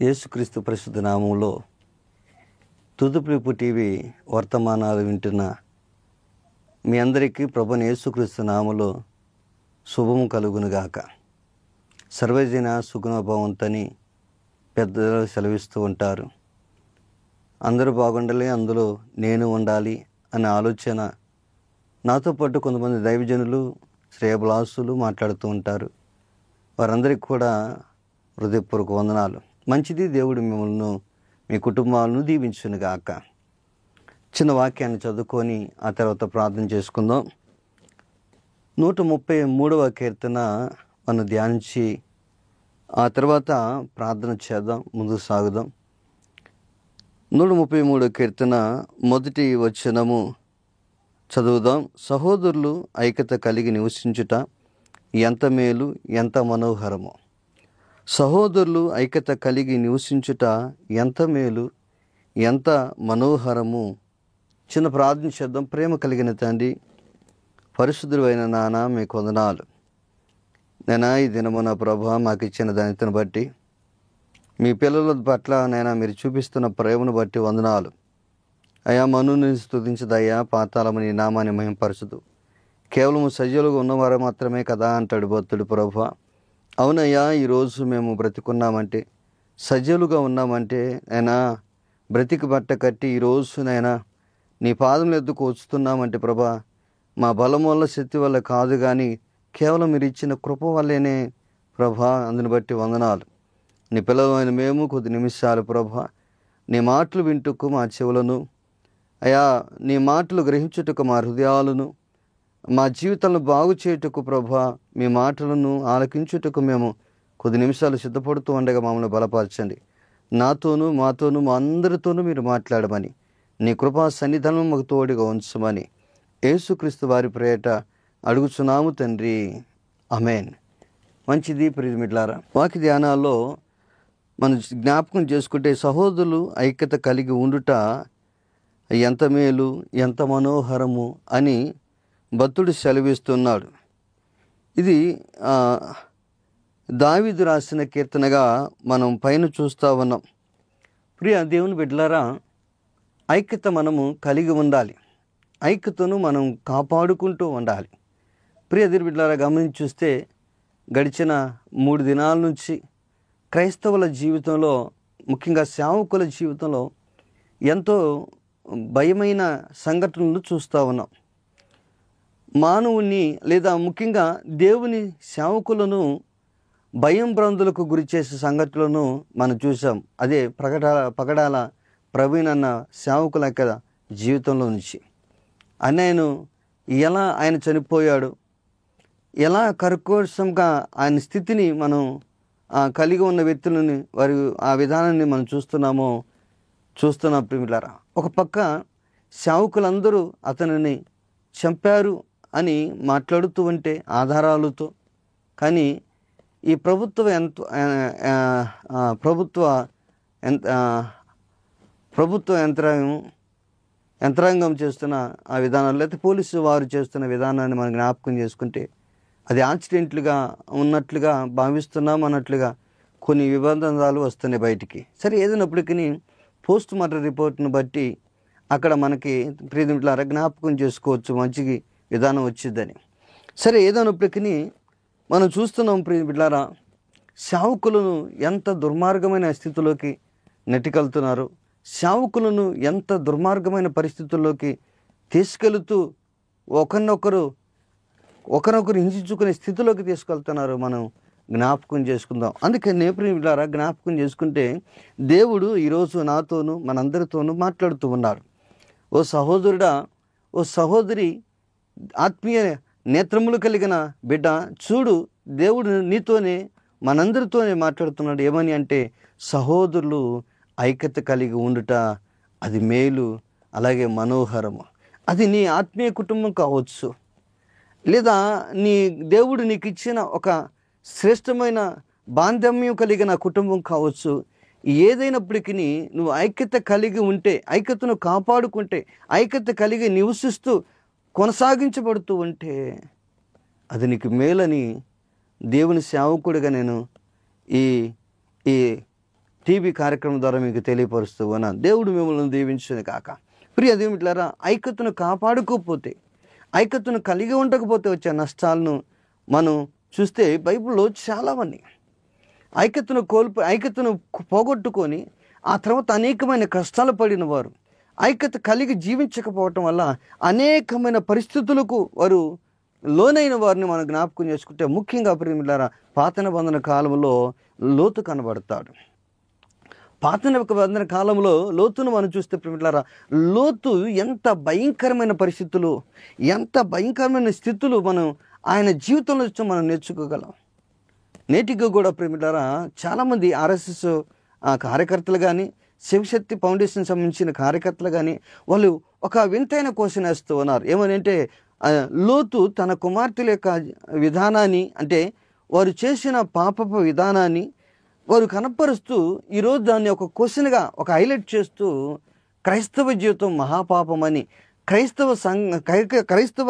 యేసుక్రీస్తు పరిశుద్ధ నామములో తుదుపిలుపు టీవీ వర్తమానాలు వింటున్న మీ అందరికీ ప్రభువైన యేసుక్రీస్తు నామములో శుభము కలుగునుగాక. సర్వజన సుగుణభవంతని పెద్దలు సెలవిస్తూ ఉంటారు. అందరూ బాగుండాలి, అందులో నేను ఉండాలి అనే ఆలోచన నాతో పాటు కొంతమంది దైవజనులు, శ్రేయభిలాషులు మాట్లాడుతూ ఉంటారు. వారందరికీ కూడా హృదయపూర్వక వందనాలు. మంచిది, దేవుడు మిమ్మల్ని మీ కుటుంబాలను దీవించునుగాక. చిన్న వాక్యాన్ని చదువుకొని ఆ తర్వాత ప్రార్థన చేసుకుందాం. 133వ కీర్తన మనం ధ్యానించి ఆ తర్వాత ప్రార్థన చేద్దాం, ముందుకు సాగుదాం. 133వ కీర్తన మొదటి వచనము చదువుదాం. సహోదరులు ఐక్యత కలిగి నివసించుట ఎంత మేలు, ఎంత మనోహరము. సహోదరులు ఐక్యత కలిగి నివసించుట ఎంత మేలు, ఎంత మనోహరము. చిన్న ప్రార్థన చేద్దాం. ప్రేమ కలిగిన తండ్రి, పరిశుద్ధుడు అయిన నాన్న, మీకు వందనాలు. నేనా ఈ దినమున ప్రభా మాకు ఇచ్చిన ధన్యతను బట్టి, మీ పిల్లల పట్ల నైనా మీరు చూపిస్తున్న ప్రేమను బట్టి వందనాలు. అయా మనుని స్తుతించదయ్యా, పాతాళము నీ నామాన్ని మహింపరచదు. కేవలం సజీవులుగా ఉన్నవారు మాత్రమే కదా అంటాడు భక్తుడు ప్రభా. అవునయ్యా, ఈరోజు మేము బ్రతికున్నామంటే, సజీవులుగా ఉన్నామంటే నైనా బ్రతికి బట్ట కట్టి ఈరోజు నైనా నీ పాదముల ఎద్దుకు వస్తున్నామంటే ప్రభా, మా బలం వల్ల, శక్తి వల్ల కాదు, కానీ కేవలం మీరు ఇచ్చిన కృప వల్లేనే ప్రభా. అందుని బట్టి వందనాలు. నీ పిల్లలమైన మేము కొద్ది నిమిషాలు ప్రభా నీ మాటలు వింటుకు మా చెవులను, అయా నీ మాటలు గ్రహించుటకు మా హృదయాలను, మా జీవితాలను బాగు చేయుటకు ప్రభా మీ మాటలను ఆలకించుటకు మేము కొద్ది నిమిషాలు సిద్ధపడుతూ ఉండగా మమ్మల్ని బలపరచండి. నాతోనూ, మాతోనూ, మా అందరితోనూ మీరు మాట్లాడమని, నీ కృపా సన్నిధానం మాకు తోడుగా ఉంచమని యేసుక్రీస్తు వారి ప్రేట అడుగుచున్నాము తండ్రి, ఆమేన్. మంచిది ప్రియమిట్లారా, వాక్య ధ్యానాల్లో మనం జ్ఞాపకం చేసుకుంటే సహోదరులు ఐక్యత కలిగి ఉండుట ఎంత మేలు, ఎంత మనోహరము అని భక్తుడు సెలవిస్తున్నాడు. ఇది దావీదు రాసిన కీర్తనగా మనం పైన చూస్తూ ఉన్నాం. ప్రియ దేవుని బిడ్డలారా, ఐక్యత మనము కలిగి ఉండాలి. ఐక్యతను మనం కాపాడుకుంటూ ఉండాలి. ప్రియ దేవుని బిడ్డలారా, గమనించి చూస్తే గడిచిన 3 దినాల నుంచి క్రైస్తవుల జీవితంలో, ముఖ్యంగా సేవకుల జీవితంలో ఎంతో భయమైన సంఘటనలు చూస్తూ ఉన్నాం. మానవుని లేదా ముఖ్యంగా దేవుని సేవకులను భయం భ్రాంతులకు గురి చేసే సంఘటనలను మనం చూసాం. అదే పగడాల ప్రవీణ్ అన్న సేవకుల యొక్క జీవితంలో నుంచి అన్నయ్యను ఎలా ఆయన చనిపోయాడు, ఎలా కర్కోశంగా ఆయన స్థితిని మనం కలిగి ఉన్న వ్యక్తులని వారి ఆ విధానాన్ని మనం చూస్తున్నాం ప్రియులారా. ఒక పక్క సేవకులందరూ అతనిని చంపారు అని మాట్లాడుతూ ఉంటే ఆధారాలతో, కానీ ఈ ప్రభుత్వ యంత్రాంగం చేస్తున్న ఆ విధానాలు, లేకపోతే పోలీసు వారు చేస్తున్న విధానాన్ని మనం జ్ఞాపకం చేసుకుంటే అది యాక్సిడెంట్లుగా ఉన్నట్లుగా భావిస్తున్నాం అన్నట్లుగా కొన్ని వివాదాలు వస్తున్నాయి బయటికి. సరే, ఏదైనప్పటికీ పోస్ట్ మార్టం రిపోర్ట్ను బట్టి అక్కడ మనకి ప్రియమిట్లారా జ్ఞాపకం చేసుకోవచ్చు, మంచి విధానం వచ్చిందని. సరే, ఏదైనప్పటికీ మనం చూస్తున్నాం ప్రియమిట్లారా, సేవకులను ఎంత దుర్మార్గమైన స్థితిలోకి నెట్టుకెళ్తున్నారు, సేవకులను ఎంత దుర్మార్గమైన పరిస్థితుల్లోకి తీసుకెళుతూ ఒకరినొకరు హింసించుకునే స్థితిలోకి తీసుకెళ్తున్నారు. మనం జ్ఞాపకం చేసుకుందాం. అందుకని ప్రియమిట్లారా జ్ఞాపకం చేసుకుంటే దేవుడు ఈరోజు నాతోనూ మనందరితోనూ మాట్లాడుతూ ఉన్నారు. ఓ సహోదరుడా, ఓ సహోదరి, ఆత్మీయ నేత్రములు కలిగిన బిడ్డ, చూడు, దేవుడు నీతోనే మనందరితోనే మాట్లాడుతున్నాడు. ఏమని అంటే, సహోదరులు ఐక్యత కలిగి ఉండుట అది మేలు, అలాగే మనోహరము. అది నీ ఆత్మీయ కుటుంబం కావచ్చు, లేదా నీ దేవుడు నీకు ఇచ్చిన ఒక శ్రేష్టమైన బాంధవ్యం కలిగిన కుటుంబం కావచ్చు. ఏదైనప్పటికీ నువ్వు ఐక్యత కలిగి ఉంటే, ఐక్యతను కాపాడుకుంటే, ఐక్యత కలిగి నివసిస్తూ కొనసాగించబడుతూ ఉంటే అది నీకు మేలని దేవుని సేవకుడిగా నేను ఈ టీవీ కార్యక్రమం ద్వారా మీకు తెలియపరుస్తూ ఉన్నాను. దేవుడు మిమ్మల్ని దీవించును కాక. ప్రియ దేవులారా, ఐక్యతను కాపాడుకోకపోతే, ఐక్యతను కలిగి ఉండకపోతే వచ్చే నష్టాలను మనం చూస్తే బైబిల్లో చాలామంది ఐక్యతను పోగొట్టుకొని ఆ తర్వాత అనేకమైన కష్టాలు పడిన వారు, ఐక్యత కలిగి జీవించకపోవటం వల్ల అనేకమైన పరిస్థితులకు వారు లోనైన వారిని మనం జ్ఞాపకం చేసుకుంటే, ముఖ్యంగా ప్రియమిలారా పాత నిబంధన కాలంలో లోతు కనబడతాడు. పాత నిబంధన కాలంలో లోతును మనం చూస్తే ప్రియమిలారా, లోతు ఎంత భయంకరమైన పరిస్థితులు, ఎంత భయంకరమైన స్థితులు మనం ఆయన జీవితంలో మనం నేర్చుకోగలం. నేటికి కూడా ప్రియమిలారా చాలామంది RSS కార్యకర్తలు కానీ, శివశక్తి ఫౌండేషన్ సంబంధించిన కార్యకర్తలు కానీ వాళ్ళు ఒక వింతైన క్వశ్చన్ వేస్తూ ఉన్నారు. ఏమనంటే, లోతు తన కుమార్తెల యొక్క విధానాన్ని, అంటే వారు చేసిన పాపపు విధానాన్ని వారు కనపరుస్తూ ఈరోజు దాన్ని ఒక క్వశ్చన్గా ఒక హైలైట్ చేస్తూ క్రైస్తవ జీవితం మహాపాపమని, క్రైస్తవ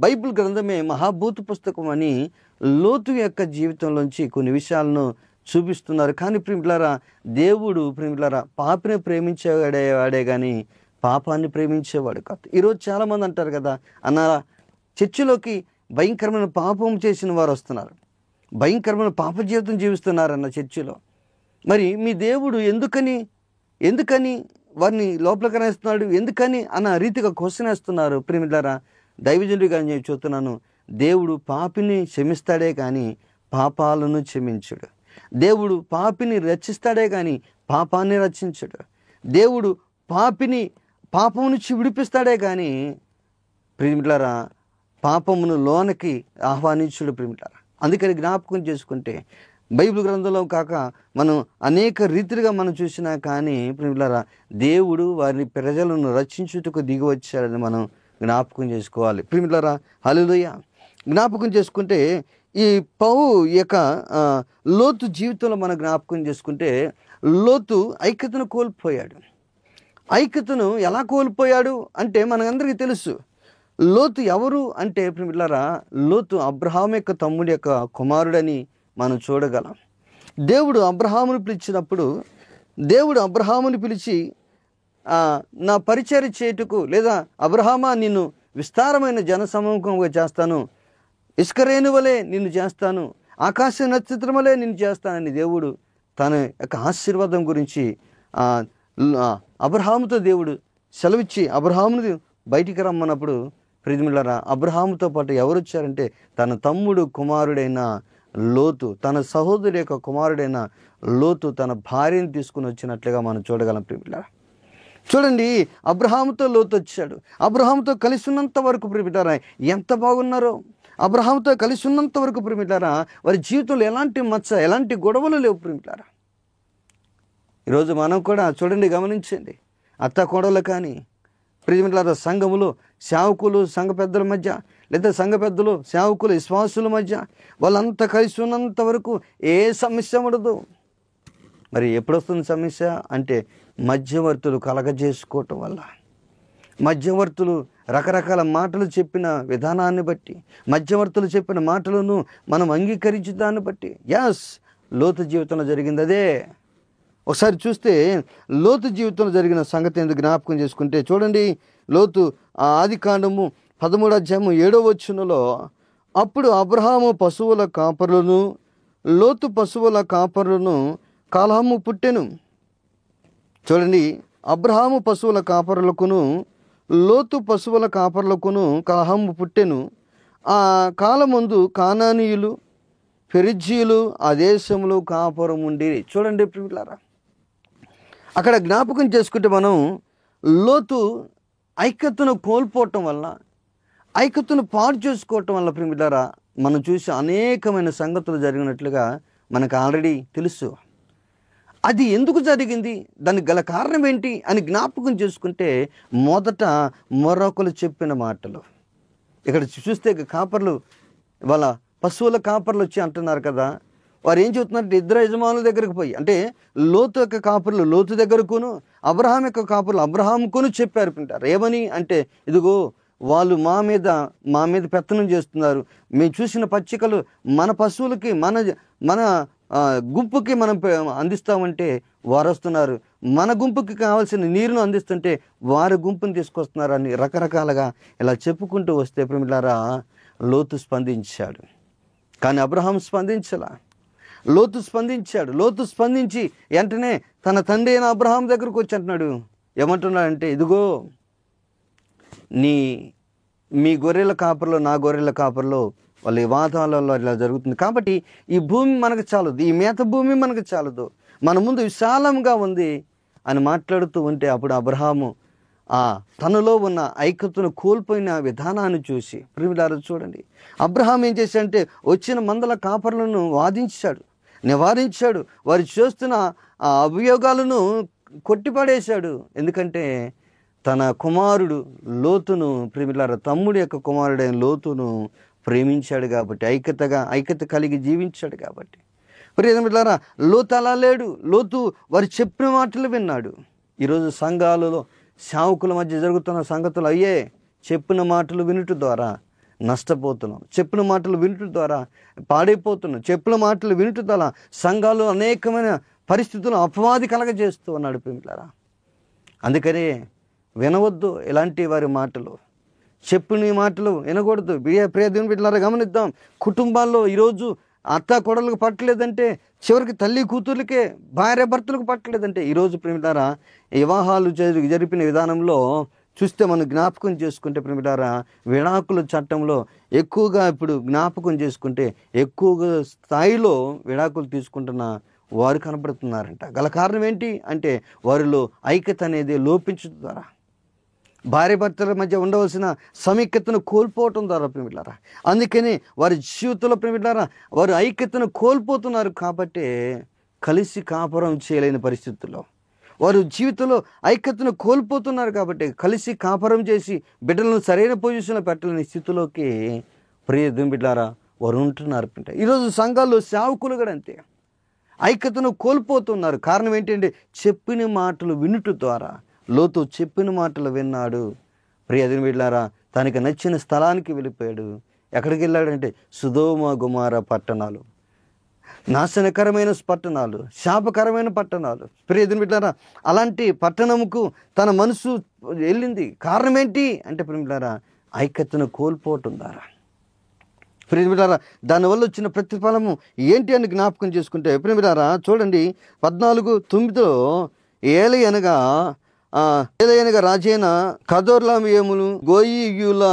బైబిల్ గ్రంథమే మహాభూత పుస్తకం అని లోతు యొక్క జీవితంలోంచి కొన్ని విషయాలను చూపిస్తున్నారు. కానీ ప్రియులారా, దేవుడు ప్రియులారా పాపిని ప్రేమించేవాడే కానీ పాపాన్ని ప్రేమించేవాడు కాదు. ఈరోజు చాలామంది అంటారు కదా, అన్న చర్చిలోకి భయంకరమైన పాపం చేసిన వారు వస్తున్నారు, భయంకరమైన పాప జీవితం జీవిస్తున్నారన్న చర్చిలో. మరి మీ దేవుడు ఎందుకని వారిని లోపలికి వేస్తున్నాడు, ఎందుకని అన్న రీతిగా క్వశ్చన్ వేస్తున్నారు. ప్రియులారా, దైవజనుడిగా నేను చూస్తున్నాను, దేవుడు పాపిని క్షమిస్తాడే కానీ పాపాలను క్షమించడు. దేవుడు పాపిని రక్షిస్తాడే కానీ పాపాన్ని రక్షించడు. దేవుడు పాపము నుంచి విడిపిస్తాడే కానీ ప్రియులారా పాపమును లోనకి ఆహ్వానించుడు. ప్రియులారా, అందుకని జ్ఞాపకం చేసుకుంటే బైబిల్ గ్రంథంలో కాక మనం అనేక రీతిగా మనం చూసినా కానీ ప్రియులారా దేవుడు వారిని ప్రజలను రక్షించుటకు దిగి వచ్చాడని మనం జ్ఞాపకం చేసుకోవాలి. ప్రియులారా హల్లెలూయా. జ్ఞాపకం చేసుకుంటే ఈ యొక్క లోతు జీవితంలో మనం జ్ఞాపకం చేసుకుంటే, లోతు ఐక్యతను కోల్పోయాడు. ఐక్యతను ఎలా కోల్పోయాడు అంటే మనందరికీ తెలుసు. లోతు ఎవరు అంటే ప్రియులారా, లోతు అబ్రహాము యొక్క తమ్ముడి యొక్క కుమారుడని మనం చూడగలం. దేవుడు అబ్రహామును పిలిచినప్పుడు, దేవుడు అబ్రహాముని పిలిచి నా పరిచర్య చేయుటకు, లేదా అబ్రహామా నిన్ను విస్తారమైన జనసమూహంగా చేస్తాను, ఇస్కరేణు వలె నిన్ను చేస్తాను, ఆకాశ నక్షత్రం వలె నిన్ను చేస్తానని దేవుడు తన యొక్క ఆశీర్వాదం గురించి అబ్రహాముతో దేవుడు సెలవిచ్చి అబ్రహాముని బయటికి రమ్మన్నప్పుడు ప్రియమిలారా అబ్రహాముతో పాటు ఎవరు వచ్చారంటే తన తమ్ముడు కుమారుడైన లోతు, తన సహోదరుడి యొక్క కుమారుడైన లోతు తన భార్యను తీసుకుని వచ్చినట్లుగా మనం చూడగలం. ప్రియమిలారా చూడండి, అబ్రహాముతో లోతు వచ్చాడు. అబ్రహాముతో కలిసి ఉన్నంత వరకు ప్రియమిలారా ఎంత బాగున్నారో, అబ్రహాముతో కలిసి ఉన్నంత వరకు ప్రియమిలారా వారి జీవితంలో ఎలాంటి మచ్చ, ఎలాంటి గొడవలు లేవు. ప్రియమిలారా ఈరోజు మనం కూడా చూడండి, గమనించండి, అత్త కోడలు కానీ ప్రియమిలారా సంఘములో సేవకులు సంఘ పెద్దల మధ్య, లేదా సంఘ పెద్దలు సేవకులు విశ్వాసుల మధ్య వాళ్ళంతా కలిసి ఉన్నంత వరకు ఏ సమస్య ఉండదు. మరి ఎప్పుడు వస్తుంది సమస్య అంటే మధ్యవర్తులు కలగజేసుకోవటం వల్ల, మధ్యవర్తులు రకరకాల మాటలు చెప్పిన విధానాన్ని బట్టి, మధ్యవర్తులు చెప్పిన మాటలను మనం అంగీకరించే దాన్ని బట్టి. లోతు జీవితంలో జరిగింది అదే. ఒకసారి చూస్తే లోతు జీవితంలో జరిగిన సంగతి ఎందుకు జ్ఞాపకం చేసుకుంటే చూడండి, లోతు ఆదికాండము 13:7 అప్పుడు అబ్రహాము పశువుల కాపరులను, లోతు పశువుల కాపరులను కలహము పుట్టెను. చూడండి, అబ్రహాము పశువుల కాపరులకును లోతు పశువుల కాపరులకును కలహము పుట్టెను. ఆ కాలమందు కానానీయులు పెరిజ్జీయులు ఆ దేశంలో కాపురం ఉండి. చూడండి ప్రియులారా, అక్కడ జ్ఞాపకం చేసుకుంటే మనం లోతు ఐక్యతను కోల్పోవటం వల్ల, ఐక్యతను పాడు చేసుకోవటం వల్ల ప్రియులారా మనం చూసి అనేకమైన సంగతులు జరిగినట్లుగా మనకు ఆల్రెడీ తెలుసు. అది ఎందుకు జరిగింది, దానికి గల కారణం ఏంటి అని జ్ఞాపకం చేసుకుంటే మొదట మరొకరు చెప్పిన మాటలు. ఇక్కడ చూస్తే కాపర్లు, వాళ్ళ పశువుల కాపర్లు వచ్చి అంటున్నారు కదా, వారు ఏం చెబుతున్నారంటే ఇద్దరు యజమానుల దగ్గరకు పోయి, అంటే లోతు యొక్క కాపర్లు లోతు దగ్గరకును అబ్రహాం యొక్క కాపర్లు అబ్రహాంకును చెప్పారు. ఏమని అంటే, ఇదిగో వాళ్ళు మా మీద పెత్తనం చేస్తున్నారు, మేము చూసిన పచ్చికలు మన పశువులకి మన గుంపుకి మనం అందిస్తామంటే వారు వస్తున్నారు, మన గుంపుకి కావాల్సిన నీరును అందిస్తుంటే వారి గుంపుని తీసుకొస్తున్నారు అని రకరకాలుగా ఇలా చెప్పుకుంటూ వస్తే ప్రియులారా లోతు స్పందించాడు. కానీ అబ్రహాం స్పందించలా. లోతు స్పందించాడు. లోతు స్పందించి వెంటనే తన తండ్రి అయిన అబ్రహాం దగ్గరకు వచ్చి అంటున్నాడు. ఏమంటున్నాడంటే, ఇదిగో మీ గొర్రెల కాపర్లో నా గొర్రెల కాపర్లో వాళ్ళ వాతావరణంలో ఇలా జరుగుతుంది కాబట్టి ఈ భూమి మనకు చాలదు, ఈ మేత భూమి మనకు చాలదు, మన ముందు విశాలంగా ఉంది అని మాట్లాడుతూ ఉంటే అప్పుడు అబ్రహాము తనలో ఉన్న ఐక్యతను కోల్పోయిన విధానాన్ని చూసి, ప్రియులారా చూడండి, అబ్రహాం ఏం చేశాడంటే వచ్చిన మందల కాపర్లను నివారించాడు. వారు చేస్తున్న అభియోగాలను కొట్టిపడేశాడు. ఎందుకంటే తన కుమారుడు లోతును, ప్రియులారా తమ్ముడి యొక్క కుమారుడైన లోతును ప్రేమించాడు కాబట్టి, ఐక్యత కలిగి జీవించాడు కాబట్టి. ప్రియులారా లోతు అలా లేడు. లోతు వారు చెప్పిన మాటలు విన్నాడు. ఈరోజు సంఘాలలో సేవకుల మధ్య జరుగుతున్న సంగతులు అయ్యే చెప్పిన మాటలు వినుట ద్వారా నష్టపోతున్నాం, చెప్పిన మాటలు వినుట ద్వారా పాడైపోతున్నాం, చెప్పిన మాటలు వినుట ద్వారా సంఘాలు అనేకమైన పరిస్థితులు అపవాది కలగజేస్తూ ఉన్నాడు ప్రియులారా. అందుకనే వినవద్దు ఇలాంటి వారి మాటలు, చెప్పిన మాటలు వినకూడదు. ప్రియ దేవుని బిడ్డలారా గమనిద్దాం. కుటుంబాల్లో ఈరోజు అత్త కొడలకు పట్టలేదంటే చివరికి తల్లి కూతుర్లకే, భార్య భర్తలకు పట్టలేదంటే ఈరోజు ప్రియులారా వివాహాలు జరిపిన విధానంలో చూస్తే మనం జ్ఞాపకం చేసుకుంటే ప్రియులారా విడాకుల చట్టంలో ఎక్కువగా ఇప్పుడు జ్ఞాపకం చేసుకుంటే ఎక్కువగా స్థాయిలో విడాకులు తీసుకుంటున్న వారు కనపడుతున్నారంట. గల కారణం ఏంటి అంటే వారిలో ఐక్యత అనేది లోపించడం ద్వారా, భార్య భర్తల మధ్య ఉండవలసిన సమైక్యతను కోల్పోవటం ద్వారా ప్రియులారా. అందుకని వారి జీవితంలో ప్రియులారా వారు ఐక్యతను కోల్పోతున్నారు. కాబట్టి కలిసి కాపురం చేయలేని పరిస్థితుల్లో వారు జీవితంలో ఐక్యతను కోల్పోతున్నారు. కాబట్టి కలిసి కాపురం చేసి బిడ్డలను సరైన పొజిషన్లో పెట్టలేని స్థితిలోకి ప్రియ బిడ్డలారా వారు ఉంటున్నారు. ఈరోజు సంఘాల్లో సేవకులు కూడా అంతే ఐక్యతను కోల్పోతున్నారు. కారణం ఏంటంటే చెప్పిన మాటలు వినుట ద్వారా. లోతు చెప్పిన మాటలు విన్నాడు. ప్రియ బిడ్డలారా తనకి నచ్చిన స్థలానికి వెళ్ళిపోయాడు. ఎక్కడికి వెళ్ళాడంటే సుధోమ గుమార పట్టణాలు, నాశనకరమైన పట్టణాలు, శాపకరమైన పట్టణాలు. ప్రియ బిడ్డలారా అలాంటి పట్టణముకు తన మనసు వెళ్ళింది. కారణం ఏంటి అంటే ప్రియులారా ఐక్యతను కోల్పోవటం ద్వారా. ప్రియులారా దానివల్ల వచ్చిన ప్రతిఫలము ఏంటి అని జ్ఞాపకం చేసుకుంటే ప్రియులారా చూడండి 14:9 ఏలయనగా రాజైన కదోర్లామియములు, గోయియుల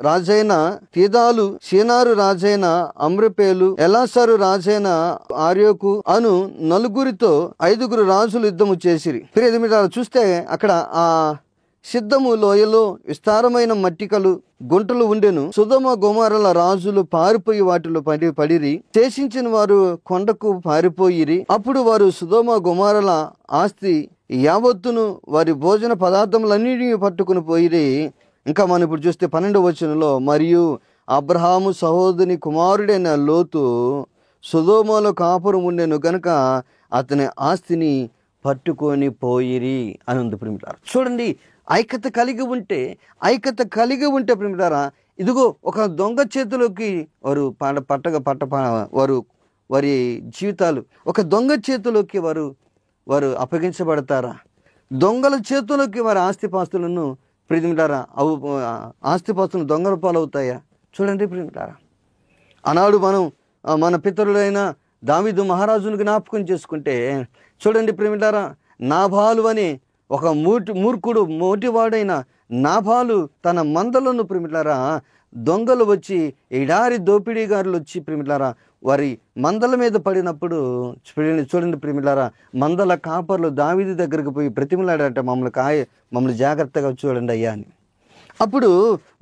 రాజైన తీదాలు, సీనారు రాజైన అమ్రపేలు, ఎలాసారు రాజైన ఆర్యోకు అను 5 రాజులు యుద్ధము చేసిరి. ప్రియులారా చూస్తే అక్కడ సిద్ధము లోయలో విస్తారమైన మట్టికలు గుంటలు ఉండెను. సుధమ గోమరల రాజులు పారిపోయి వాటిలో పడిరి. శేషించిన వారు కొండకు పారిపోయిరి. అప్పుడు వారు సుధమ గోమరల ఆస్తి యావత్తును వారి భోజన పదార్థములన్నిటినీ పట్టుకుని పోయిరి. ఇంకా మనం ఇప్పుడు చూస్తే 12వ వచనంలో మరియు అబ్రహాము సహోదరుని కుమారుడైన లోతు సొదొమలో కాపురం ఉండెను గనుక అతని ఆస్తిని పట్టుకొని పోయిరి అని ఉంది ప్రియులారా. చూడండి ఐక్యత కలిగి ఉంటే ప్రియులారా ఇదిగో ఒక దొంగ చేతిలోకి వారు వారి జీవితాలు ఒక దొంగ చేతిలోకి వారు అప్పగించబడతారా? దొంగల చేతుల్లోకి వారి ఆస్తిపాస్తులను ప్రియులారా ఆస్తిపాస్తులను దొంగల పాలవుతాయా? చూడండి ప్రియులారా ఆనాడు మన పితరులైన దావీదు మహారాజును జ్ఞాపకం చేసుకుంటే చూడండి ప్రియులారా నాబాలు అని ఒక మూర్ఖుడు మోటివాడైన నాబాలు తన మందలను ప్రియులారా దొంగలు వచ్చి ఎడారి దోపిడీగారులు వచ్చి ప్రియులారా వారి మందల మీద పడినప్పుడు చూడండి ప్రియులారా మందల కాపర్లు దావీదు దగ్గరకు పోయి బ్రతిమలాడట మమ్మల్ని జాగ్రత్తగా చూడండి అయ్యా అని. అప్పుడు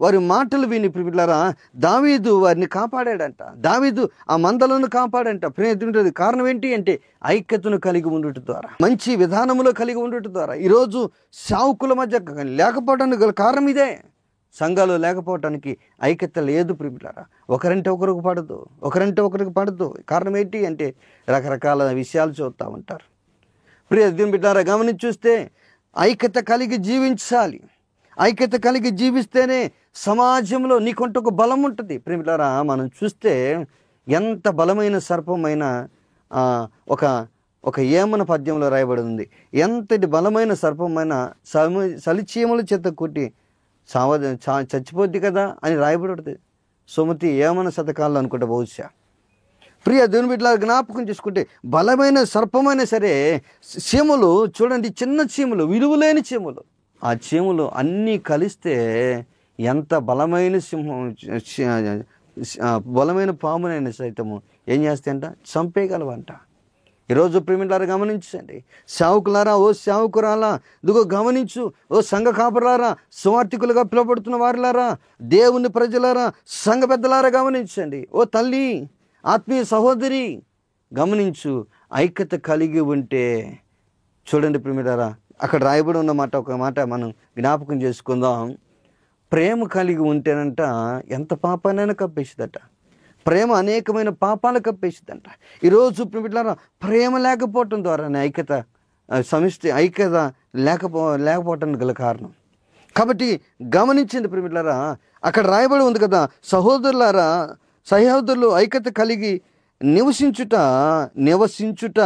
వారి మాటలు విని ప్రియులారా దావీదు వారిని కాపాడాడంట. దావీదు ఆ మందలను కాపాడంట. ప్రియుడు కారణం ఏంటి అంటే ఐక్యతను కలిగి ఉండుట ద్వారా, మంచి విధానములో కలిగి ఉండుట ద్వారా. ఈరోజు సేవకుల మధ్య లేకపోవడానికి గల కారణం ఇదే. సంఘాలు లేకపోవటానికి ఐక్యత లేదు ప్రియులారా. ఒకరంటే ఒకరికి పడదు. కారణం ఏంటి అంటే రకరకాల విషయాలు చూస్తూ ఉంటారు. ప్రియ దేవుని బిడ్డలారా గమనించి చూస్తే ఐక్యత కలిగి జీవించాలి. ఐక్యత కలిగి జీవిస్తేనే సమాజంలో నీకుంటూ ఒక బలం ఉంటుంది. ప్రియులారా మనం చూస్తే ఎంత బలమైన సర్పమైన ఒక ఒక ఏమన పద్యంలో రాయబడి ఉంది, ఎంతటి బలమైన సర్పమైన సలిచీమల చేత కొట్టి చచ్చిపోద్ది కదా అని రాయబడి ఉంటుంది. సుమతి ఏమన శతకాల్లో అనుకుంటే బహుశా. ప్రియ దేవుని బిడ్డలారా, జ్ఞాపకం చేసుకుంటే బలమైన సర్పమైనా సరే చీమలు చూడండి, చిన్న చీమలు, విలువలేని చీమలు, ఆ చీమలు అన్నీ కలిస్తే ఎంత బలమైన బలమైన పామునైనా సైతము ఏం చేస్తాయంట, చంపేయగలవంట. ఈరోజు ప్రియమిలారా గమనించండి, సేవకులారా, ఓ సేవకురాలా, ఇదిగో గమనించు, ఓ సంఘ కాపరులారా, సువార్థికులుగా పిలువబడుతున్న వారిలారా, దేవుని ప్రజలారా, సంఘ పెద్దలారా గమనించండి. ఓ తల్లి, ఆత్మీయ సహోదరి గమనించు, ఐక్యత కలిగి ఉంటే చూడండి ప్రియమిలారా, అక్కడ రాయబడి ఉన్న మాట, ఒక మాట మనం జ్ఞాపకం చేసుకుందాం. ప్రేమ కలిగి ఉంటేనంట ఎంత పాపానైనా కప్పేసిదట. ప్రేమ అనేకమైన పాపాలు కప్పేసిద్దంట. ఈరోజు ప్రియమిలారా, ప్రేమ లేకపోవటం ద్వారానే ఐక్యత లేకపోవటానికి గల కారణం. కాబట్టి గమనించండి ప్రియమిలారా, అక్కడ రాయబడి ఉంది కదా, సహోదరులారా, సహోదరులు ఐక్యత కలిగి నివసించుట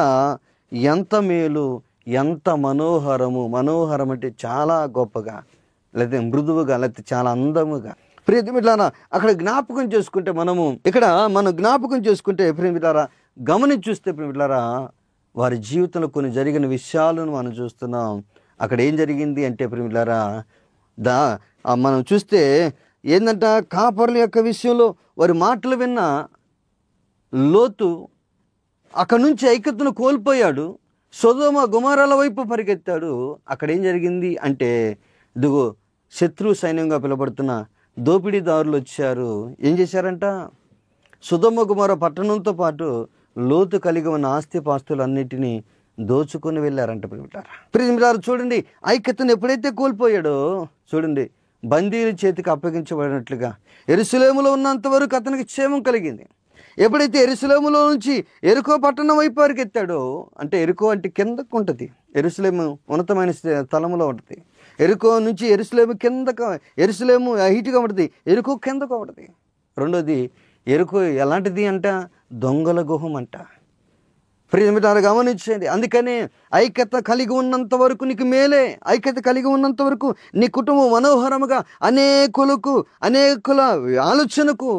ఎంత మేలు, ఎంత మనోహరము. మనోహరం అంటే చాలా గొప్పగా, లేకపోతే మృదువుగా, లేకపోతే చాలా అందముగా. ప్రియమిలారా, అక్కడ జ్ఞాపకం చేసుకుంటే మనం జ్ఞాపకం చేసుకుంటే ప్రియమిలారా, గమనించి చూస్తే ప్రియమిలారా, వారి జీవితంలో కొన్ని జరిగిన విషయాలను మనం చూస్తున్నాం. అక్కడ ఏం జరిగింది అంటే ప్రియమిలారా, మనం చూస్తే ఏంటంట, కాపరుల యొక్క విషయంలో వారి మాటలు విన్న లోతు అక్కడి నుంచి ఐక్యతను కోల్పోయాడు. సొదొమ గొమొర్రాల వైపు పరిగెత్తాడు. అక్కడ ఏం జరిగింది అంటే, ఇదిగో శత్రు సైన్యంగా పిలువబడుతున్న దోపిడీదారులు వచ్చారు. ఏం చేశారంట, సొదొమ గొమొర్రా పట్టణంతో పాటు లోతు కలిగి ఉన్న ఆస్తిపాస్తులన్నిటినీ దోచుకొని వెళ్ళారంట. ప్రియమిలారా చూడండి, ఐక్యతను ఎప్పుడైతే కోల్పోయాడో చూడండి, బందీల చేతికి అప్పగించబడినట్లుగా యెరూషలేములో ఉన్నంత వరకు అతనికి క్షేమం కలిగింది. ఎప్పుడైతే యెరూషలేములో నుంచి యెరికో పట్టణం వైపు పరిగెత్తాడో, అంటే యెరికో అంటే కిందకు ఉంటుంది, యెరూషలేము ఉన్నతమైన స్థలంలో ఉంటుంది. యెరికో నుంచి యెరూషలేము హైట్గా ఉంటుంది, యెరికో కిందకు ఉంటుంది. రెండోది, యెరికో ఎలాంటిది అంట, దొంగల గుహం అంట. ప్రియమిలారా గమనించండి, అందుకనే ఐక్యత కలిగి ఉన్నంత వరకు నీకు మేలే. ఐక్యత కలిగి ఉన్నంత వరకు నీ కుటుంబం మనోహరముగా అనేకుల ఆలోచనకు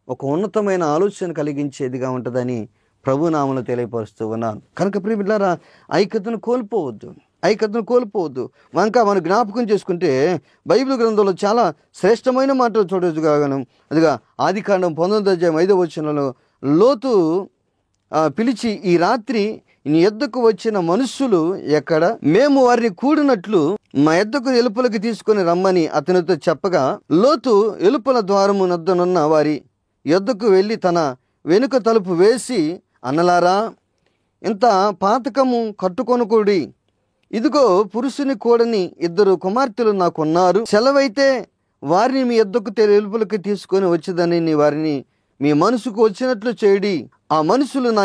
ఒక ఉన్నతమైన ఆలోచన కలిగించేదిగా ఉంటుందని ప్రభునామములో తెలియపరుస్తూ ఉన్నాను. కనుక ప్రియమిలారా, ఐక్యతను కోల్పోవద్దు. ఇంకా మనం జ్ఞాపకం చేసుకుంటే బైబిల్ గ్రంథంలో చాలా శ్రేష్టమైన మాటలు చూడగాను. అదిగా ఆదికాండం 19:5 లోతు పిలిచి, ఈ రాత్రి నీ యొద్దకు వచ్చిన మనుష్యులు ఎక్కడ? మేము వారిని కూడినట్లు మా యొద్దకు ఎలుపలకి తీసుకొని రమ్మని అతనితో చెప్పగా, లోతు ఎలుపల ద్వారము నొద్దనున్న వారి యొద్దకు వెళ్ళి తన వెనుక తలుపు వేసి, అన్నలారా, ఇంత పాతకము కట్టుకొనుకోడి. ఇదిగో పురుషుని కూడని 2 కుమార్తెలు నాకున్నారు. సెలవైతే వారిని మీ యొద్దకు ఎలుపలకి తీసుకొని వచ్చేదని వారిని మీ మనసుకు వచ్చినట్లు చేయడి. ఆ మనుషులు నా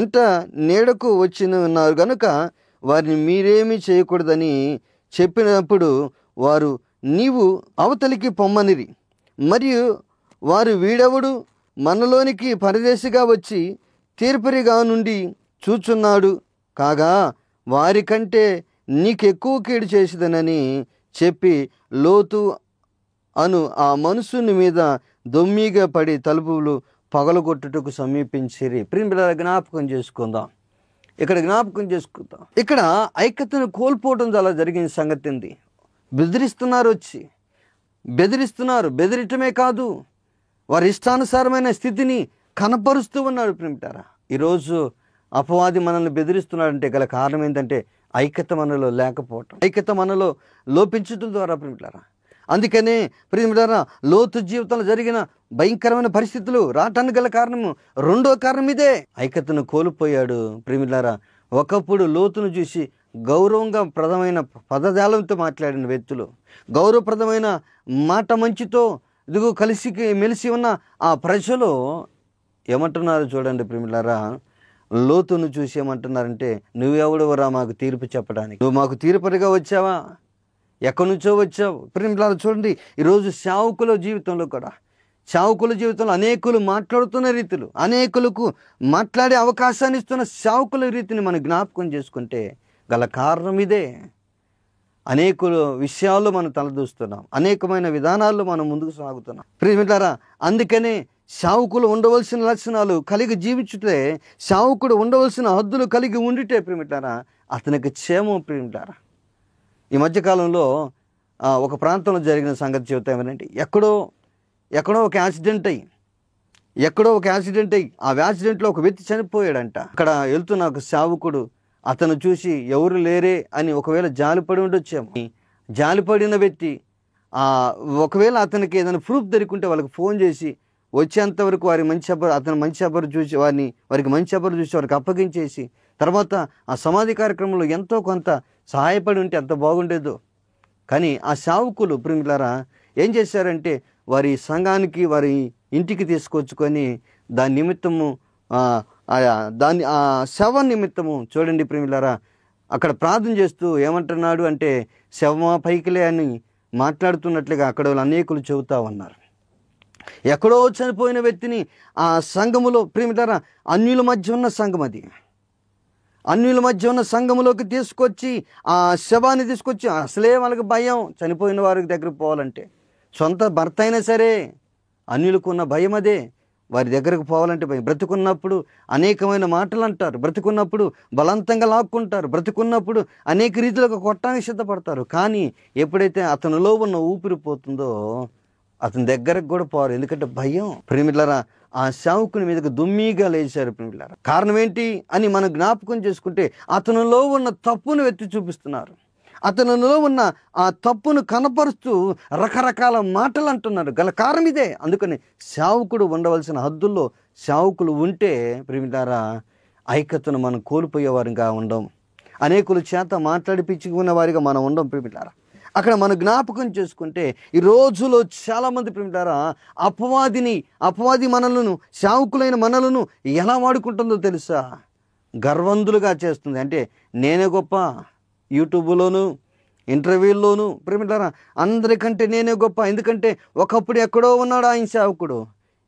ఇంట నీడకు వచ్చి ఉన్నారు గనుక వారిని మీరేమీ చేయకూడదని చెప్పినప్పుడు వారు నీవు అవతలికి పొమ్మనిరి. మరియు వారు, వీడెవడు మనలోనికి పరదేశిగా వచ్చి తీర్పరిగా నుండి చూచున్నాడు కాగా వారికంటే నీకెక్కువ కీడు చేసేదనని చెప్పి లోతు అను ఆ మనుషుని మీద దొమ్మిగా పడి తలుపులు పగలగొట్టుటకు సమీపించిరి. ప్రియమిలారా జ్ఞాపకం చేసుకుందాం. ఇక్కడ ఐక్యతను కోల్పోవడం చాలా జరిగిన సంగతి ఉంది. బెదిరిటమే కాదు, వారి ఇష్టానుసారమైన స్థితిని కనపరుస్తూ ఉన్నాడు. ప్రియమిలారా, ఈరోజు అపవాది మనల్ని బెదిరిస్తున్నాడంటే గల కారణం ఏంటంటే ఐక్యత మనలో లేకపోవటం, ఐక్యత మనలో లోపించడం ద్వారా. ప్రియమిలారా, అందుకనే ప్రియమిలారా, లోతు జీవితంలో జరిగిన భయంకరమైన పరిస్థితులు రావటానికి గల కారణము, రెండో కారణం ఇదే, ఐక్యతను కోల్పోయాడు. ప్రియమిలారా, ఒకప్పుడు లోతును చూసి గౌరవంగా ప్రదమైన పదజాలంతో మాట్లాడిన వ్యక్తులు, గౌరవప్రదమైన మాట మంచితో ఇదిగో మెలిసి ఉన్న ఆ ప్రజలు ఏమంటున్నారు చూడండి ప్రియమిలారా, లోతును చూసి ఏమంటున్నారంటే, నువ్వెవడవరా మాకు తీర్పు చెప్పడానికి? నువ్వు మాకు తీర్పరిగా వచ్చావా? ఎక్కడి నుంచో వచ్చావు? ప్రియమిలారా చూడండి, ఈరోజు సేవకుల జీవితంలో కూడా సేవకుల జీవితంలో అనేకులు మాట్లాడుతున్న రీతులు, అనేకులకు మాట్లాడే అవకాశాన్ని ఇస్తున్న సేవకుల రీతిని మనం జ్ఞాపకం చేసుకుంటే గల కారణం ఇదే. అనేకులు విషయాల్లో మనం తలదూస్తున్నాం, అనేకమైన విధానాల్లో మనం ముందుకు సాగుతున్నాం ప్రియమిత్రులారా. అందుకనే సేవకులు ఉండవలసిన లక్షణాలు కలిగి జీవించుటే, సేవకుడు ఉండవలసిన హద్దులు కలిగి ఉండితే ప్రియమిత్రులారా అతనికి క్షేమం ప్రియమిత్రులారా. ఈ మధ్యకాలంలో ఒక ప్రాంతంలో జరిగిన సంగతి చెబుతా ఏమనంటే, ఎక్కడో ఒక యాక్సిడెంట్ అయ్యి ఆ యాక్సిడెంట్లో ఒక వ్యక్తి చనిపోయాడంట. అక్కడ వెళ్తున్న ఒక సేవకుడు అతను చూసి ఎవరు లేరే అని ఒకవేళ జాలిపడి ఉండొచ్చాము. జాలిపడిన వ్యక్తి ఒకవేళ అతనికి ఏదైనా ప్రూఫ్ దొరికింటే వాళ్ళకి ఫోన్ చేసి వచ్చేంతవరకు అతను మంచి అబ్బరు చూసి వారికి మంచి అబ్బరు చూసి వారికి అప్పగించేసి తర్వాత ఆ సమాధి కార్యక్రమంలో ఎంతో కొంత సహాయపడి ఉంటే ఎంత బాగుండేదో. కానీ ఆ సేవకులు ప్రియమిత్రులారా ఏం చేశారంటే వారి సంఘానికి వారి ఇంటికి తీసుకొచ్చుకొని దాని నిమిత్తము ఆ శవ నిమిత్తము చూడండి ప్రియమిత్రులారా అక్కడ ప్రార్థన చేస్తూ ఏమంటున్నాడు అంటే, శవమా పైకిలే అని మాట్లాడుతున్నట్లుగా అక్కడ అనేకులు చెబుతా ఉన్నారు. ఎక్కడో చనిపోయిన వ్యక్తిని ఆ సంఘములో ప్రియమిత్రులారా అన్యుల మధ్య ఉన్న సంఘం, అది అన్యుల మధ్య ఉన్న సంఘములోకి తీసుకొచ్చి ఆ శవాన్ని తీసుకొచ్చి, అసలే వాళ్ళకి భయం చనిపోయిన వారికి దగ్గరికి పోవాలంటే, సొంత భర్త అయినా సరే అన్యులకు ఉన్న భయం అదే. వారి దగ్గరకు పోవాలంటే భయం. బ్రతుకున్నప్పుడు అనేకమైన మాటలు అంటారు, బ్రతుకున్నప్పుడు బలవంతంగా లాక్కుంటారు, బ్రతుకున్నప్పుడు అనేక రీతిలో కొట్టడానికి సిద్ధపడతారు. కానీ ఎప్పుడైతే అతనిలో ఉన్న ఊపిరి పోతుందో అతని దగ్గరకు కూడా పోరు, ఎందుకంటే భయం. ప్రియమిత్రులారా ఆ సేవకుని మీదకి దుమ్మిగా లేచారు ప్రియమిత్రులారా. కారణం ఏంటి అని మనం జ్ఞాపకం చేసుకుంటే అతనిలో ఉన్న తప్పును ఎత్తి చూపిస్తున్నారు, అతనిలో ఉన్న ఆ తప్పును కనపరుస్తూ రకరకాల మాటలు అంటున్నారు. గల కారణం ఇదే. అందుకని సేవకుడు ఉండవలసిన హద్దుల్లో సేవకులు ఉంటే ప్రియమిత్రులారా ఐక్యతను మనం కోల్పోయేవారిగా ఉండం, అనేకుల చేత మాట్లాడిపించుకున్న వారిగా మనం ఉండం ప్రియమిత్రులారా. అక్కడ మనం జ్ఞాపకం చేసుకుంటే ఈ రోజులో చాలామంది ప్రియమిత్రులారా అపవాది మనలను, సేవకులైన మనలను ఎలా వాడుకుంటుందో తెలుసా? గర్వంతులుగా చేస్తుంది. అంటే నేనే గొప్ప, యూట్యూబ్లోను ఇంటర్వ్యూల్లోనూ ప్రియమిత్రులారా అందరికంటే నేనే గొప్ప. ఎందుకంటే ఒకప్పుడు ఎక్కడో ఉన్నాడు ఆయన సేవకుడు,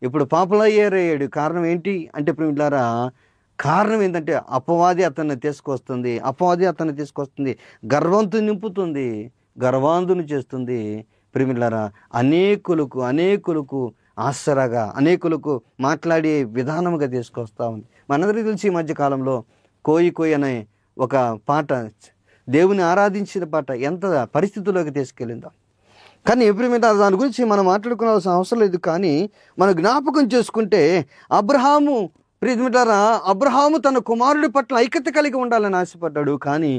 ఇప్పుడు పాపులర్ అయ్యాడు. కారణం ఏంటి అంటే ప్రియమిత్రులారా కారణం ఏంటంటే అపవాది అతన్ని తీసుకొస్తుంది, గర్వంతో నింపుతుంది, గర్వాంధుని చేస్తుంది ప్రియమిత్రులారా. అనేకులకు ఆసరాగా, అనేకులకు మాట్లాడే విధానముగా తీసుకొస్తా ఉంది. మనందరికీ తెలిసి ఈ మధ్యకాలంలో కోయి అనే ఒక పాట, దేవుని ఆరాధించిన పాట ఎంత పరిస్థితుల్లోకి తీసుకెళ్ళిందో. కానీ ప్రియమిత్రులారా దాని గురించి మనం మాట్లాడుకోవాల్సిన అవసరం లేదు. కానీ మనం జ్ఞాపకం చేసుకుంటే అబ్రహాము తన కుమారుడి పట్ల ఐక్యత కలిగి ఉండాలని ఆశపడ్డాడు. కానీ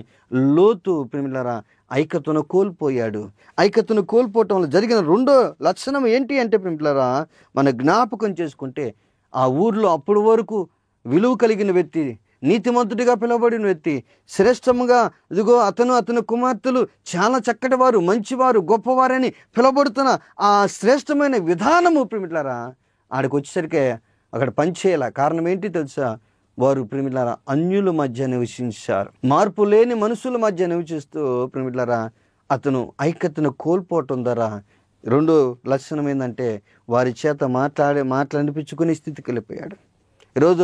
లోతు ప్రియమిత్రులారా ఐక్యతను కోల్పోయాడు. ఐక్యతను కోల్పోవటం వల్ల జరిగిన రెండో లక్షణం ఏంటి అంటే ప్రియమిత్రులారా మన జ్ఞాపకం చేసుకుంటే ఆ ఊర్లో అప్పటి వరకు విలువ కలిగిన వ్యక్తి, నీతిమంతుడిగా పిలువబడిన వ్యక్తి, శ్రేష్టముగా ఇదిగో అతని కుమార్తెలు చాలా చక్కటి వారు, మంచివారు, గొప్పవారని పిలువబడుతున్న ఆ శ్రేష్టమైన విధానము ప్రియమిత్రులారా ఆడికి వచ్చేసరికి అక్కడ పనిచేయాల. కారణం ఏంటి తెలుసా? వారు ప్రియమిత్రులారా అన్యుల మధ్య నివసించారు. మార్పు లేని మనుషుల మధ్య నివసిస్తూ ప్రియమిత్రులారా అతను ఐక్యతను కోల్పోవటం ద్వారా రెండో లక్షణం ఏంటంటే వారి చేత మాట్లాడిపించుకునే స్థితికి వెళ్ళిపోయాడు. ఈరోజు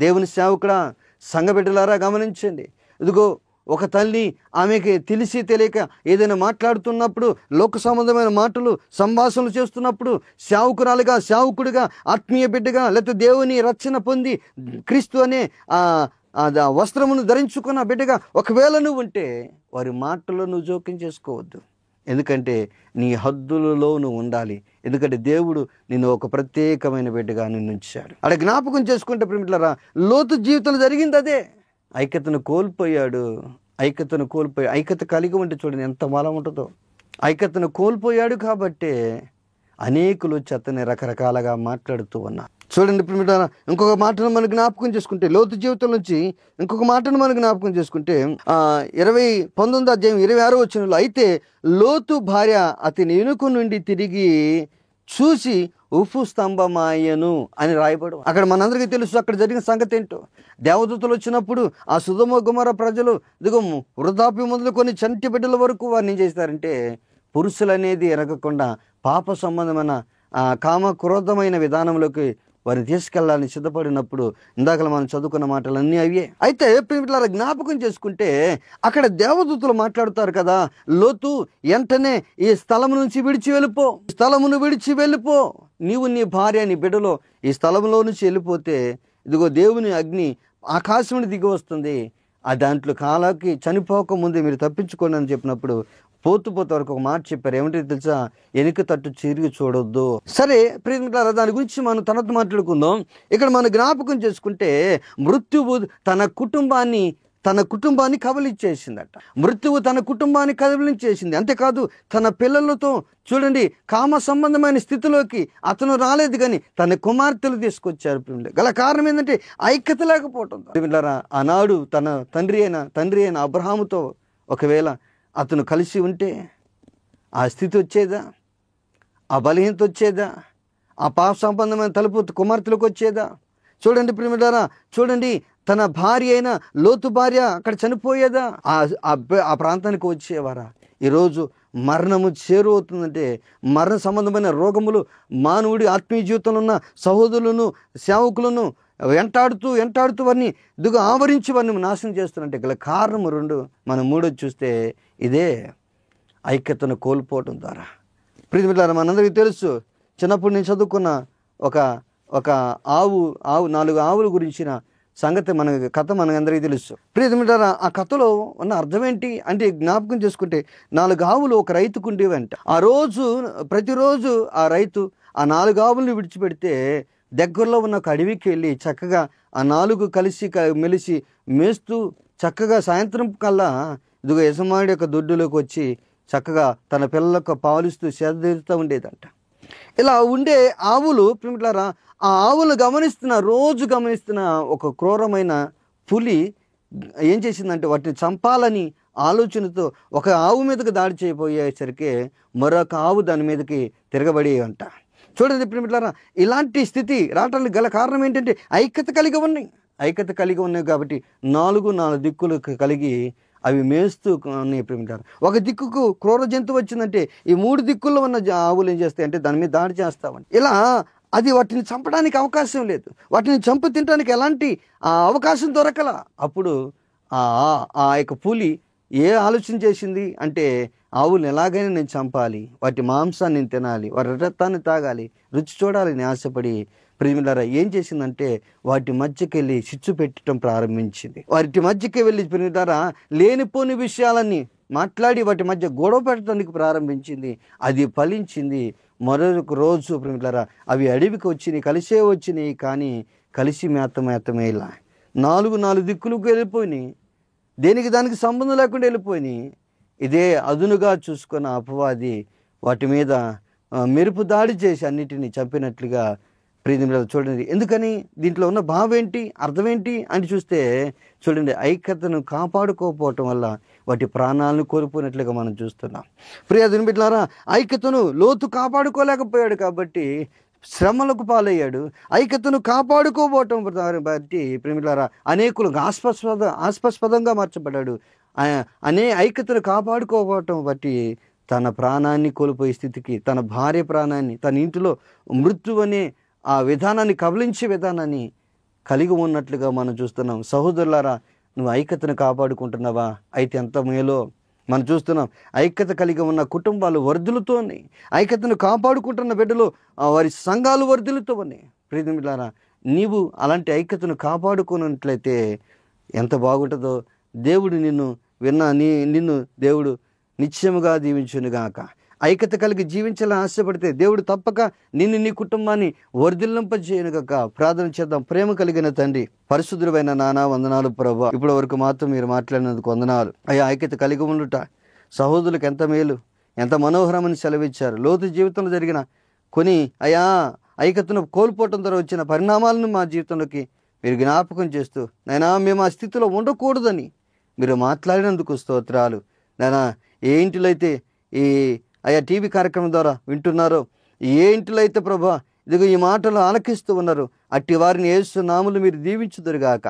దేవుని సేవకుడా, సంఘ బిడ్డలారా గమనించండి. ఇదిగో ఒక తల్లి ఆమెకి తెలిసి తెలియక ఏదైనా మాట్లాడుతున్నప్పుడు, లోక సంబంధమైన మాటలు సంభాషణలు చేస్తున్నప్పుడు సేవకుడిగా ఆత్మీయ బిడ్డగా లేకపోతే దేవుని రక్షణ పొంది క్రీస్తు అనే వస్త్రమును ధరించుకున్న బిడ్డగా ఒకవేళ నువ్వు ఉంటే వారి మాటల్లో నువ్వు జోక్యం చేసుకోవద్దు. ఎందుకంటే నీ హద్దులలో నువ్వు ఉండాలి. ఎందుకంటే దేవుడు నిన్ను ఒక ప్రత్యేకమైన బిడ్డగా నిన్ను ఉంచాడు. అక్కడ జ్ఞాపకం చేసుకుంటే ప్రియమిత్రులారా లోతు జీవితంలో జరిగింది అదే. ఐక్యతను కోల్పోయాడు. ఐక్యత కలిగి ఉంటే చూడండి ఎంత బలం ఉంటుందో. ఐక్యతను కోల్పోయాడు కాబట్టి అనేకులు చెత్తని రకరకాలుగా మాట్లాడుతూ ఉన్నారు. చూడండి ప్రియమిత్రులారా ఇంకొక మాటను మనం జ్ఞాపకం చేసుకుంటే లోతు జీవితం నుంచి ఇంకొక మాటను మనం జ్ఞాపకం చేసుకుంటే 19వ అధ్యాయం 26వ వచనంలో, అయితే లోతు భార్య అతని వెనుక నుండి తిరిగి చూసి ఉప్పు స్తంభమాయను అని రాయబడు. అక్కడ మనందరికీ తెలుసు అక్కడ జరిగిన సంగతి ఏంటో. దేవదూతలు వచ్చినప్పుడు ఆ సొదొమ గొమొర్రా ప్రజలు ఇదిగో వృద్ధాప్యం మొదలుకొని చంటి బిడ్డల వరకు వారిని ఏం చేస్తారంటే పురుషులు అనేది ఎరగకుండా పాప సంబంధమైన కామ క్రోధమైన విధానంలోకి వారిని తీసుకెళ్లాలని సిద్ధపడినప్పుడు ఇందాక మనం చదువుకున్న మాటలన్నీ అవే. అయితే ప్రియులారా, జ్ఞాపకం చేసుకుంటే అక్కడ దేవదూతలు మాట్లాడుతారు కదా, లోతు వెంటనే ఈ స్థలం నుంచి విడిచి వెళ్ళిపో, స్థలమును విడిచి వెళ్ళిపో, నీవు నీ భార్య నీ బిడ్డలో ఈ స్థలంలో నుంచి వెళ్ళిపోతే ఇదిగో దేవుని అగ్ని ఆకాశం నుండి దిగి వస్తుంది, ఆ దాంట్లో కాలాకి చనిపోక ముందే మీరు తప్పించుకోండి అని చెప్పినప్పుడు పోతు వరకు ఒక మాట చెప్పారు. ఏమిటో తెలుసా? వెనుక తట్టు తిరిగి చూడొద్దు. సరే ప్రియమిత్రులారా, దాని గురించి మనం తర్వాత మాట్లాడుకుందాం. ఇక్కడ మనం జ్ఞాపకం చేసుకుంటే మృత్యువు తన కుటుంబాన్ని కబలించేసిందట. మృత్యువు తన కుటుంబాన్ని కబలించేసింది. అంతేకాదు తన పిల్లలతో చూడండి కామ సంబంధమైన స్థితిలోకి అతను రాలేదు, కానీ తన కుమార్తెలు తీసుకొచ్చారు. గల కారణం ఏంటంటే ఐక్యత లేకపోవటం. ప్రియమిత్రులారా, ఆనాడు తన తండ్రి అయిన అబ్రహాముతో ఒకవేళ అతను కలిసి ఉంటే ఆ స్థితి వచ్చేదా? ఆ బలహీనత వచ్చేదా? ఆ పాప సంబంధమైన తలుపు కుమార్తెలకు వచ్చేదా? చూడండి ప్రియమిత్రులారా, చూడండి తన భార్య అయిన లోతు భార్య అక్కడ చనిపోయేదా? ఆ ప్రాంతానికి వచ్చేవారా? ఈరోజు మరణము చేరువవుతుందంటే మరణ సంబంధమైన రోగములు మానవుడి ఆత్మీయ జీవితంలో ఉన్న సహోదరులను సేవకులను వెంటాడుతూ వారిని ఆవరించి వారిని నాశనం చేస్తున్నట్టే గల కారణం రెండు. మనం మూడోది చూస్తే ఇదే ఐక్యతను కోల్పోవటం ద్వారా. ప్రియమిత్రులారా, మనందరికీ తెలుసు, చిన్నప్పుడు నేను చదువుకున్న ఒక ఆవు 4 ఆవుల గురించిన సంగతి కథ మనకందరికీ తెలుసు. ప్రియమిత్రులారా, ఆ కథలో ఉన్న అర్థం ఏంటి అంటే జ్ఞాపకం చేసుకుంటే 4 ఆవులు ఒక రైతుకు ఉండేవంట. ప్రతిరోజు ఆ రైతు ఆ 4 ఆవులను విడిచిపెడితే దగ్గరలో ఉన్న ఒక అడవికి వెళ్ళి చక్కగా ఆ 4 కలిసి మెలిసి మేస్తూ చక్కగా సాయంత్రం కల్లా ఇదిగో యజమానుడి యొక్క దొడ్డులోకి వచ్చి చక్కగా తన పిల్లలకు పాలిస్తూ సేదతీరుతూ ఉండేదంట. ఇలా ఉండే ఆవులు ప్రియమిత్రులారా, ఆ ఆవులు రోజు గమనిస్తున్న ఒక క్రూరమైన పులి ఏం చేసిందంటే వాటిని చంపాలని ఆలోచనతో ఒక ఆవు మీదకి దాడి చేయబోయేసరికి మరొక ఆవు దాని మీదకి తిరగబడేవంట. చూడండి ప్రియమిత్రులారా, ఇలాంటి స్థితి రావటానికి గల కారణం ఏంటంటే ఐక్యత కలిగి ఉన్నాయి కాబట్టి 4 దిక్కులు కలిగి అవి మేస్తూ ఉన్నాయి ప్రియమిత్రులారా. ఒక దిక్కుకు క్రూర జంతువు వచ్చిందంటే ఈ 3 దిక్కుల్లో ఉన్న ఆవులు ఏం చేస్తాయంటే దాని మీద దాడి చేస్తామండి. ఇలా అది వాటిని చంపడానికి అవకాశం లేదు, వాటిని చంపు తినడానికి ఎలాంటి అవకాశం దొరకల. అప్పుడు ఆ యొక్క పులి ఏ ఆలోచన చేసింది అంటే ఆవులను ఎలాగైనా నేను చంపాలి, వాటి మాంసాన్ని నేను తినాలి, వాటి రక్తాన్ని తాగాలి, రుచి చూడాలని ఆశపడి ప్రియమిత్రులారా ఏం చేసిందంటే వాటి మధ్యకి వెళ్ళి చిచ్చు పెట్టడం ప్రారంభించింది. వాటి మధ్యకి వెళ్ళి ప్రియమిత్రులారా లేనిపోని విషయాలన్నీ మాట్లాడి వాటి మధ్య గొడవ పెట్టడానికి ప్రారంభించింది. అది ఫలించింది. మరొక రోజు ప్రియమిత్రులారా అవి అడవికి వచ్చినాయి, కానీ కలిసి మేతమే ఇలా 4 దిక్కులకు వెళ్ళిపోయినాయి, దేనికి దానికి సంబంధం లేకుండా వెళ్ళిపోయినాయి. ఇదే అదునుగా చూసుకున్న అపవాది వాటి మీద మెరుపు దాడి చేసి అన్నిటినీ చంపినట్లుగా ప్రియమిత్రులారా చూడండి. ఎందుకని? దీంట్లో ఉన్న భావం ఏంటి, అర్థం ఏంటి అని చూస్తే చూడండి, ఐక్యతను కాపాడుకోకపోవటం వల్ల వాటి ప్రాణాలను కోల్పోయినట్లుగా మనం చూస్తున్నాం. ప్రియమిత్రులారా, ఐక్యతను లోతు కాపాడుకోలేకపోయాడు కాబట్టి శ్రమలకు పాలయ్యాడు. ఐక్యతను కాపాడుకోబోవటం బట్టి ప్రియమిత్రులారా అనేకులు ఆస్పదంగా మార్చబడ్డాడు. ఐక్యతను కాపాడుకోవటం బట్టి తన ప్రాణాన్ని కోల్పోయే స్థితికి, తన భార్య ప్రాణాన్ని, తన ఇంటిలో మృత్యు అనే ఆ విధానాన్ని కబలించే విధానాన్ని కలిగి ఉన్నట్లుగా మనం చూస్తున్నాం. సహోదరులారా, నువ్వు ఐక్యతను కాపాడుకుంటున్నావా? అయితే ఎంత మేలో మనం చూస్తున్నాం. ఐక్యత కలిగి ఉన్న కుటుంబాలు వర్ధులతో ఉన్నాయి, ఐక్యతను కాపాడుకుంటున్న బిడ్డలు వారి సంఘాలు వర్ధులతో ఉన్నాయి. ప్రియమిత్రులారా, నీవు అలాంటి ఐక్యతను కాపాడుకున్నట్లయితే ఎంత బాగుంటుందో. దేవుడు నిన్ను దేవుడు నిశ్చయముగా దీవించునుగాక. ఐక్యత కలిగి జీవించాలని ఆశపడితే దేవుడు తప్పక నీ కుటుంబాన్ని వర్ధిల్లింపజేయునుగాక. ప్రార్థన చేద్దాం. ప్రేమ కలిగిన తండ్రి, పరిశుద్ధుడైన నానా వందనాలు ప్రభువా. ఇప్పటి వరకు మాత్రం మీరు మాట్లాడినందుకు వందనాలు అయ్యా. ఐక్యత కలిగి ఉండుట సహోదరులకు ఎంత మేలు, ఎంత మనోహరమని సెలవిచ్చారు. లోతు జీవితంలో జరిగిన కొన్ని అయ్యా ఐక్యతను కోల్పోవటం ద్వారా వచ్చిన పరిణామాలను మా జీవితంలోకి మీరు జ్ఞాపకం చేస్తూ నైనా మేము ఆ స్థితిలో ఉండకూడదని మీరు మాట్లాడినందుకు స్తోత్రాలు. నైనా ఏ ఇంటిలో అయితే ఈ టీవీ కార్యక్రమం ద్వారా వింటున్నారో, ఏ ఇంటిలో అయితే ప్రభా ఇదిగో ఈ మాటలు ఆలకిస్తూ ఉన్నారు. అట్టి వారిని యేసు నామములో మీరు దీవించుదురుగాక.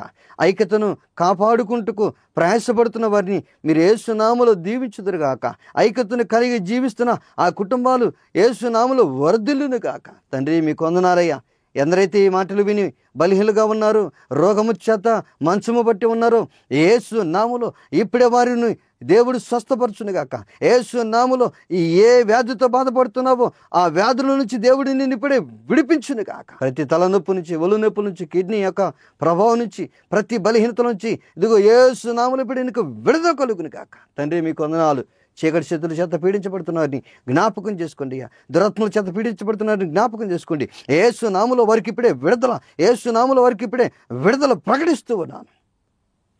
ఐక్యతను కాపాడుకుంటూ ప్రయాసపడుతున్న వారిని మీరు యేసు నామములో దీవించుదురుగాక. ఐక్యతను కలిగి జీవిస్తున్న ఆ కుటుంబాలు యేసు నామములో వర్ధిల్లును గాక. తండ్రి మీకు వందనాలయ్యా. ఎందరైతే ఈ మాటలు విని బలహీనులుగా ఉన్నారు, రోగము చేత మంచము బట్టి ఉన్నారో, యేసు నామములో ఇప్పుడే వారిని దేవుడు స్వస్థపరచునుగాక. యేసు నామములో ఏ వ్యాధితో బాధపడుతున్నావో ఆ వ్యాధుల నుంచి దేవుడు నిన్ను ఇప్పుడే విడిపించునుగాక. ప్రతి తలనొప్పి నుంచి, ఒళ్ళు నొప్పి నుంచి, కిడ్నీ యొక్క ప్రభావం నుంచి, ప్రతి బలహీనత నుంచి ఇదిగో యేసు నామములో ఇప్పుడు నీకు విడుదల కలుగునుగాక. తండ్రి మీకు వందనాలు. చీకటి శక్తుల చేత పీడించబడుతున్నవారిని జ్ఞాపకం చేసుకోండి. దురాత్మల చేత పీడించబడుతున్నవారిని జ్ఞాపకం చేసుకోండి. యేసు నామములో వారికి ఇప్పుడే విడుదల, యేసు నామములో వారికి ఇప్పుడే విడుదల ప్రకటిస్తూ ఉన్నాను.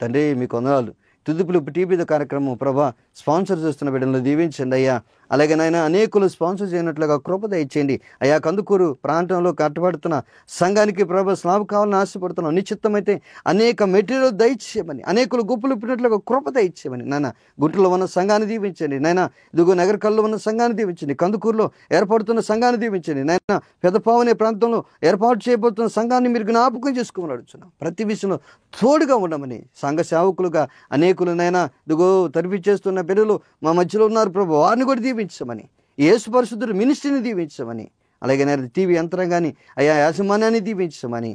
తండ్రి మీకు వందనాలు. తుది పిలుపు టీవీ కార్యక్రమం ప్రభా స్పాన్సర్ చేస్తున్న బిడ్డలను దీవించండి అయ్యా. అలాగే నాయన అనేకులు స్పాన్సర్ చేయనట్లుగా కృప దయచేయండి అయ్యా. కందుకూరు ప్రాంతంలో కట్టబడుతున్న సంఘానికి ప్రభా స్లాబ్ కావాలని ఆశపడుతున్నాం. నిశ్చిత్తమైతే అనేక మెటీరియల్ దయచేయమని, అనేకులు గుప్పులు ఇప్పినట్లుగా కృప దయచేయమని నాయన. గుంటూరులో ఉన్న సంఘాన్ని దీవించండి నాయన. ఇదిగో నగరకల్లో ఉన్న సంఘాన్ని దీవించండి. కందుకూరులో ఏర్పడుతున్న సంఘాన్ని దీవించండి నాయన. పెదపావనే ప్రాంతంలో ఏర్పాటు చేయబోతున్న సంఘాన్ని మీరు జ్ఞాపకం చేసుకోమని అడుగుతున్నాం. ప్రతి విషయంలో తోడుగా ఉండమని సంఘ సేవకులుగా అనేకులు నాయన ఇదిగో తరిపిచేస్తున్న బిడ్డలు మా మధ్యలో ఉన్నారు ప్రభు, వారిని కూడా దీవించమని, యేసు పరిశుద్ధుడు మినిస్ట్రీని దీవించమని, అలాగే నేను టీవీ యంత్రాంగాన్ని అయా యాజమాన్యాన్ని దీవించమని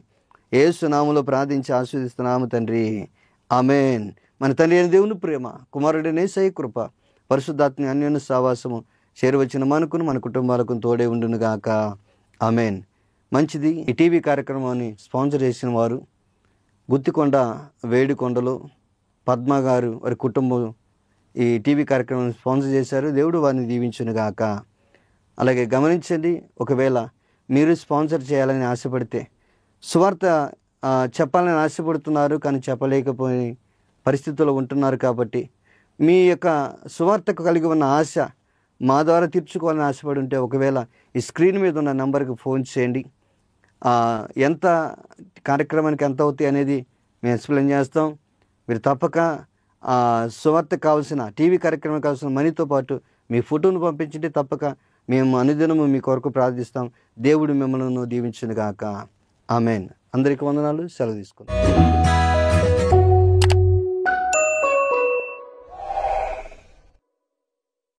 యేసు నామములో ప్రార్థించి ఆశీర్వదిస్తున్నాము తండ్రి. ఆమేన్. మన తండ్రి అయిన దేవుని ప్రేమ, కుమారుడైన యేసయ్య కృప, పరిశుద్ధాత్మ అన్యోన్య సహవాసము చేరువచ్చిన మనకును మన కుటుంబాలకు తోడే ఉండునుగాక. ఆమేన్. మంచిది. ఈ టీవీ కార్యక్రమాన్ని స్పాన్సర్ చేసిన వారు గుత్తికొండ వేడికొండలో పద్మ గారు, వారి కుటుంబం ఈ టీవీ కార్యక్రమాన్ని స్పాన్సర్ చేశారు. దేవుడు వారిని దీవించునుగాక. అలాగే గమనించండి, ఒకవేళ మీరు స్పాన్సర్ చేయాలని ఆశపడితే, సువార్త చెప్పాలని ఆశపడుతున్నారు కానీ చెప్పలేకపోయే పరిస్థితుల్లో ఉంటున్నారు కాబట్టి, మీ యొక్క సువార్తకు కలిగి ఉన్న ఆశ మా ద్వారా తీర్చుకోవాలని ఆశపడి ఉంటే ఒకవేళ ఈ స్క్రీన్ మీద ఉన్న నెంబర్కి ఫోన్ చేయండి. ఎంత కార్యక్రమానికి ఎంత అవుతాయి అనేది మేము ఎక్స్ప్లెయిన్ చేస్తాం. మీరు తప్పక సువార్త కావాల్సిన టీవీ కార్యక్రమం కావాల్సిన మనీతో పాటు మీ ఫోటోను పంపించండి. తప్పక మేము అనుదినము మీ కొరకు ప్రార్థిస్తాం. దేవుడు మిమ్మల్ని దీవించునుగాక. ఆమేన్. అందరికీ వందనాలు. సెలవు తీసుకుందాం.